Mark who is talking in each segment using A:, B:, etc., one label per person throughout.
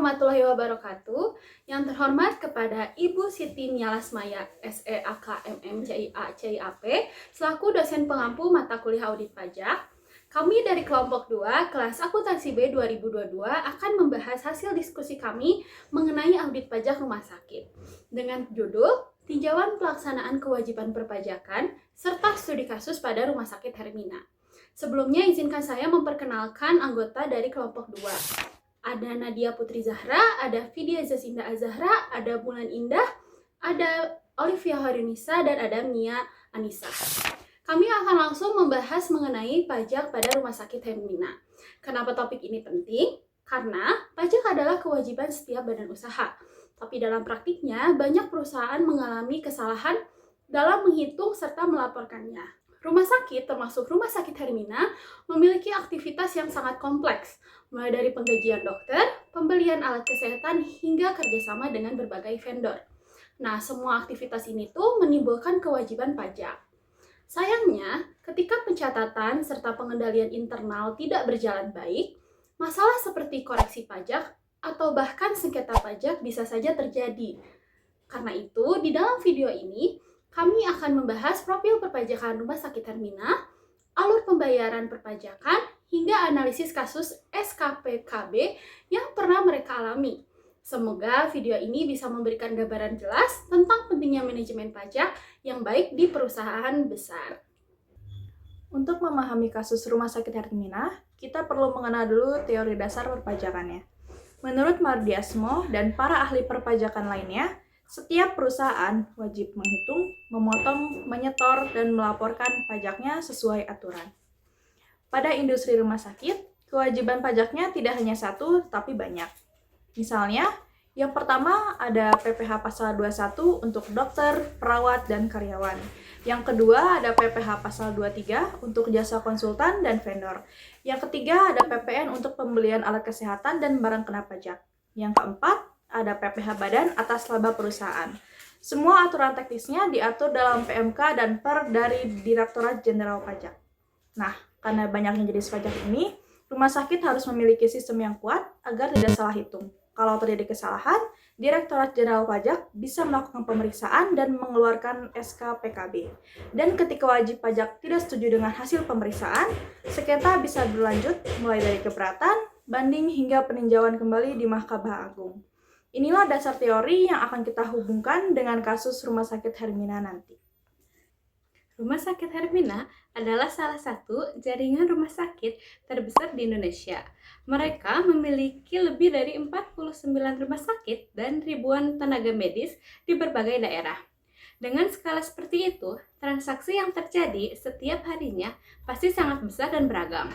A: warahmatullahi wabarakatuh. Yang terhormat kepada Ibu Siti Mialasmaya, SEAK MMCIA CIAP, selaku dosen pengampu mata kuliah audit pajak. Kami dari kelompok 2, kelas akuntansi B 2022 akan membahas hasil diskusi kami mengenai audit pajak rumah sakit. Dengan judul, Tinjauan Pelaksanaan Kewajiban Perpajakan, serta studi kasus pada Rumah Sakit Hermina. Sebelumnya izinkan saya memperkenalkan anggota dari kelompok 2. Ada Nadia Putri Zahra, ada Vidya Zasinda Azahra, ada Bulan Indah, ada Olivia Harunisa, dan ada Mia Anissa. Kami akan langsung membahas mengenai pajak pada Rumah Sakit Hermina. Kenapa topik ini penting? Karena pajak adalah kewajiban setiap badan usaha. Tapi dalam praktiknya, banyak perusahaan mengalami kesalahan dalam menghitung serta melaporkannya. Rumah sakit, termasuk Rumah Sakit Hermina, memiliki aktivitas yang sangat kompleks, mulai dari penggajian dokter, pembelian alat kesehatan, hingga kerjasama dengan berbagai vendor. Nah, semua aktivitas ini tuh menimbulkan kewajiban pajak. Sayangnya, ketika pencatatan serta pengendalian internal tidak berjalan baik, masalah seperti koreksi pajak atau bahkan sengketa pajak bisa saja terjadi. Karena itu, di dalam video ini, kami akan membahas profil perpajakan Rumah Sakit Hermina, alur pembayaran perpajakan, hingga analisis kasus SKPKB yang pernah mereka alami. Semoga video ini bisa memberikan gambaran jelas tentang pentingnya manajemen pajak yang baik di perusahaan besar.
B: Untuk memahami kasus Rumah Sakit Hermina, kita perlu mengenal dulu teori dasar perpajakannya. Menurut Mardiasmo dan para ahli perpajakan lainnya, setiap perusahaan wajib menghitung, memotong, menyetor, dan melaporkan pajaknya sesuai aturan. Pada industri rumah sakit, kewajiban pajaknya tidak hanya satu, tapi banyak. Misalnya, yang pertama ada PPh pasal 21 untuk dokter, perawat, dan karyawan. Yang kedua ada PPh pasal 23 untuk jasa konsultan dan vendor. Yang ketiga ada PPN untuk pembelian alat kesehatan dan barang kena pajak. Yang keempat ada PPh badan atas laba perusahaan. Semua aturan teknisnya diatur dalam PMK dan Per dari Direktorat Jenderal Pajak. Nah, karena banyaknya jenis pajak ini, rumah sakit harus memiliki sistem yang kuat agar tidak salah hitung. Kalau terjadi kesalahan, Direktorat Jenderal Pajak bisa melakukan pemeriksaan dan mengeluarkan SKPKB. Dan ketika wajib pajak tidak setuju dengan hasil pemeriksaan, sengketa bisa berlanjut mulai dari keberatan, banding, hingga peninjauan kembali di Mahkamah Agung. Inilah dasar teori yang akan kita hubungkan dengan kasus Rumah Sakit Hermina nanti.
A: Rumah Sakit Hermina adalah salah satu jaringan rumah sakit terbesar di Indonesia. Mereka memiliki lebih dari 49 rumah sakit dan ribuan tenaga medis di berbagai daerah. Dengan skala seperti itu, transaksi yang terjadi setiap harinya pasti sangat besar dan beragam.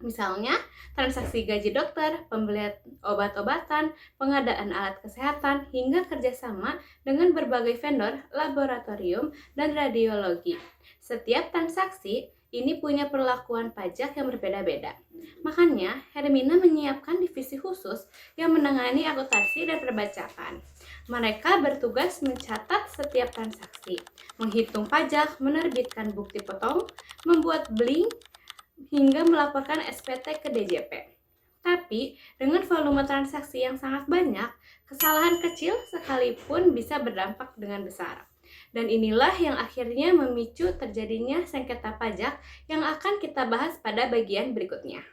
A: Misalnya, transaksi gaji dokter, pembelian obat-obatan, pengadaan alat kesehatan, hingga kerjasama dengan berbagai vendor, laboratorium, dan radiologi. Setiap transaksi ini punya perlakuan pajak yang berbeda-beda. Makanya, Hermina menyiapkan divisi khusus yang menangani akuntansi dan perpajakan. Mereka bertugas mencatat setiap transaksi, menghitung pajak, menerbitkan bukti potong, membuat billing, hingga melaporkan SPT ke DJP. Tapi, dengan volume transaksi yang sangat banyak, kesalahan kecil sekalipun bisa berdampak dengan besar. Dan inilah yang akhirnya memicu terjadinya sengketa pajak yang akan kita bahas pada bagian berikutnya.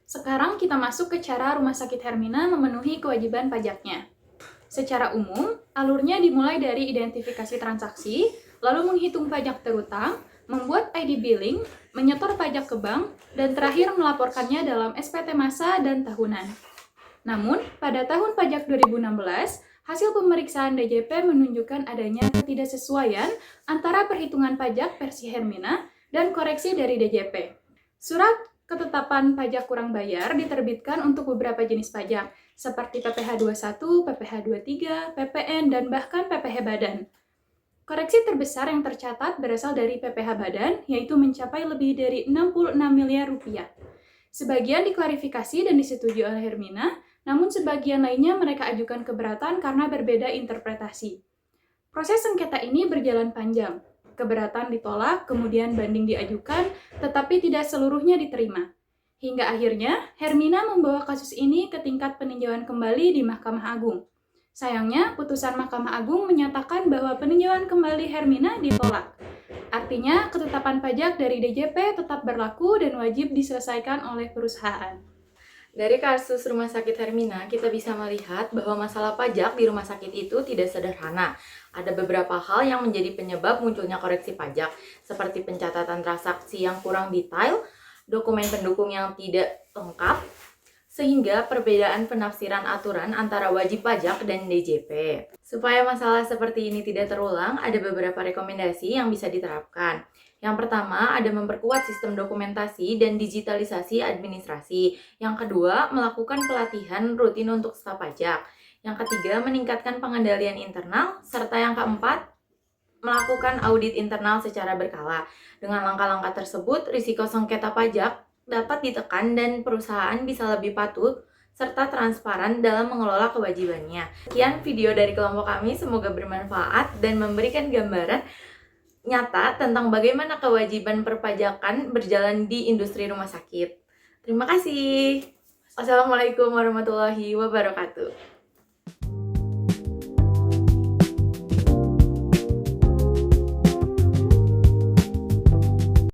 B: Sekarang kita masuk ke cara Rumah Sakit Hermina memenuhi kewajiban pajaknya. Secara umum, alurnya dimulai dari identifikasi transaksi, lalu menghitung pajak terutang, membuat ID billing, menyetor pajak ke bank, dan terakhir melaporkannya dalam SPT masa dan tahunan. Namun, pada tahun pajak 2016, hasil pemeriksaan DJP menunjukkan adanya ketidaksesuaian antara perhitungan pajak versi Hermina dan koreksi dari DJP. Surat ketetapan pajak kurang bayar diterbitkan untuk beberapa jenis pajak, seperti PPh 21, PPh 23, PPN, dan bahkan PPh badan. Koreksi terbesar yang tercatat berasal dari PPh badan, yaitu mencapai lebih dari 66 miliar rupiah. Sebagian diklarifikasi dan disetujui oleh Hermina, namun sebagian lainnya mereka ajukan keberatan karena berbeda interpretasi. Proses sengketa ini berjalan panjang. Keberatan ditolak, kemudian banding diajukan, tetapi tidak seluruhnya diterima. Hingga akhirnya, Hermina membawa kasus ini ke tingkat peninjauan kembali di Mahkamah Agung. Sayangnya, putusan Mahkamah Agung menyatakan bahwa peninjauan kembali Hermina ditolak. Artinya, ketetapan pajak dari DJP tetap berlaku dan wajib diselesaikan oleh perusahaan.
C: Dari kasus Rumah Sakit Hermina, kita bisa melihat bahwa masalah pajak di rumah sakit itu tidak sederhana. Ada beberapa hal yang menjadi penyebab munculnya koreksi pajak, seperti pencatatan transaksi yang kurang detail, dokumen pendukung yang tidak lengkap, sehingga perbedaan penafsiran aturan antara wajib pajak dan DJP. Supaya masalah seperti ini tidak terulang, ada beberapa rekomendasi yang bisa diterapkan. Yang pertama, ada memperkuat sistem dokumentasi dan digitalisasi administrasi. Yang kedua, melakukan pelatihan rutin untuk staf pajak. Yang ketiga, meningkatkan pengendalian internal. Serta yang keempat, melakukan audit internal secara berkala. Dengan langkah-langkah tersebut, risiko sengketa pajak dapat ditekan dan perusahaan bisa lebih patuh serta transparan dalam mengelola kewajibannya. Sekian video dari kelompok kami, semoga bermanfaat dan memberikan gambaran nyata tentang bagaimana kewajiban perpajakan berjalan di industri rumah sakit. Terima kasih. Wassalamualaikum warahmatullahi wabarakatuh.